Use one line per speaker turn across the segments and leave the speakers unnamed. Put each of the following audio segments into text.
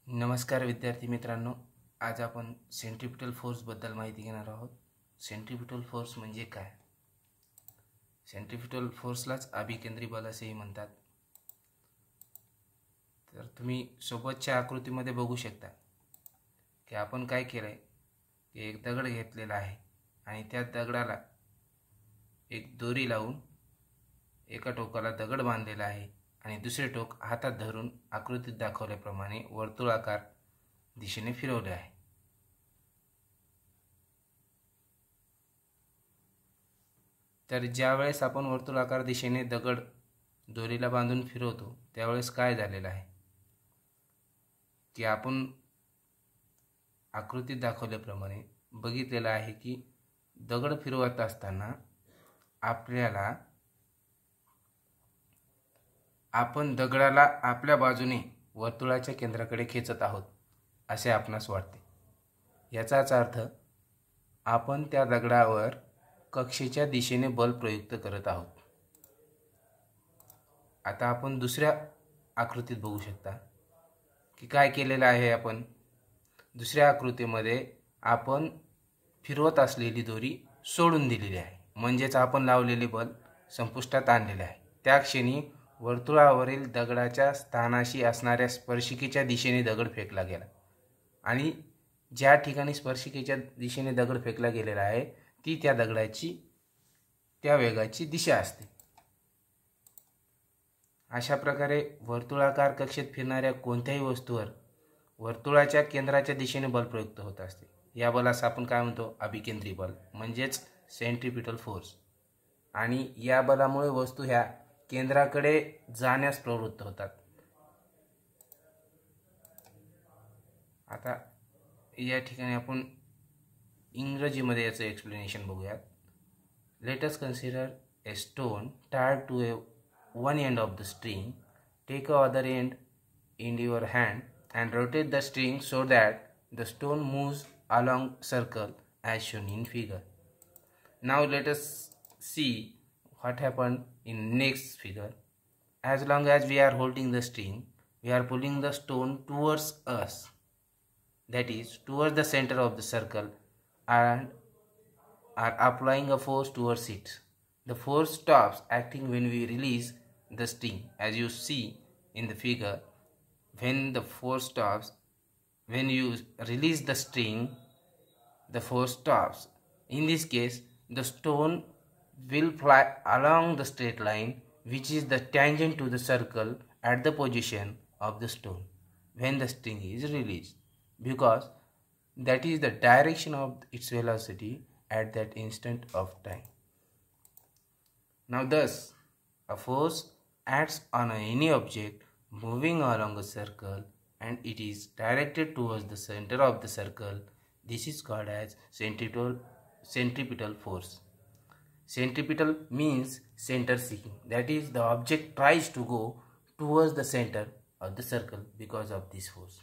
नमस्कार विद्यार्थी मित्रांनो, आज आपण सेंट्रिपिटल फोर्सबद्दल माहिती घेणार आहोत. सेंट्रिपिटल फोर्स म्हणजे काय? सेंट्रिपिटल फोर्सलाच अभिकेंद्री बल असेही म्हणतात. तर तुम्ही सोबतच्या आकृतीमध्ये बघू शकता की आपण काय केलं आहे की एक दगड घेतलेला आहे आणि त्या दगडाला एक दोरी लावून एका टोकाला दगड बांधलेला आहे आणि दुसरे टोक हातात धरून आकृतीत दाखवल्याप्रमाणे वर्तुळाकार दिशेने फिरवले आहे. तर ज्यावेळेस आपण वर्तुळाकार दिशेने दगड दोरीला बांधून फिरवतो त्यावेळेस काय झालेलं आहे की आपण आकृतीत दाखवल्याप्रमाणे बघितलेलं आहे की दगड फिरवत असताना आपण दगडाला आपल्या बाजूने वर्तुळाच्या केंद्राकडे खेचत आहोत असे आपणास वाटते. याचाच अर्थ आपण त्या दगडावर कक्षेच्या दिशेने बल प्रयुक्त करत आहोत. आता आपण दुसऱ्या आकृतीत बघू शकता की काय केलेलं आहे. आपण दुसऱ्या आकृतीमध्ये आपण फिरवत असलेली दोरी सोडून दिलेली आहे, म्हणजेच आपण लावलेले बल संपुष्टात आणलेले आहे. त्या क्षणी वर्तुळावरील दगडाच्या स्थानाशी असणाऱ्या स्पर्शिकेच्या दिशेने दगड फेकला गेला आणि ज्या ठिकाणी स्पर्शिकेच्या दिशेने दगड फेकला गेलेला आहे ती त्या दगडाची त्या वेगाची दिशा असते. अशा प्रकारे वर्तुळाकार कक्षेत फिरणाऱ्या कोणत्याही वस्तूवर वर्तुळाच्या केंद्राच्या दिशेने बल प्रयुक्त होत असते. या बलास आपण काय म्हणतो? अभिकेंद्री बल म्हणजेच सेंट्रिपिटल फोर्स. आणि या बलामुळे वस्तू ह्या केंद्राकडे जाण्यास प्रवृत्त होतात. आता या ठिकाणी आपण इंग्रजीमध्ये याचं एक्सप्लेनेशन बघूयात. Let us consider a stone टायर्ड to one end of the string. Take a other end in your hand and rotate the string so that the stone moves along circle as shown in figure. Now let us see what happened in next figure. As long as we are holding the string, we are pulling the stone towards us, that is towards the center of the circle, and are applying a force towards it. The force stops acting when we release the string. As you see in the figure, when the force stops, when you release the string, the force stops. In this case, the stone will fly along the straight line which is the tangent to the circle at the position of the stone when the string is released, because that is the direction of its velocity at that instant of time. Now thus a force acts on any object moving along a circle and it is directed towards the center of the circle. This is called as centripetal force. Centripetal means center seeking, that is the object tries to go towards the center of the circle because of this force.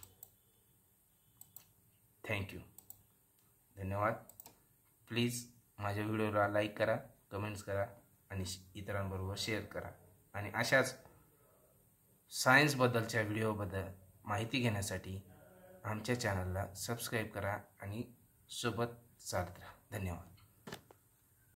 Thank you. धन्यवाद. Please माझ्या व्हिडिओला like करा, comments करा आणि इतरांबरोबर share करा. आणि अशाच सायन्सबद्दलच्या व्हिडिओबद्दल माहिती घेण्यासाठी आमच्या चॅनलला सबस्क्राईब करा आणि सोबत चालत राहा. धन्यवाद.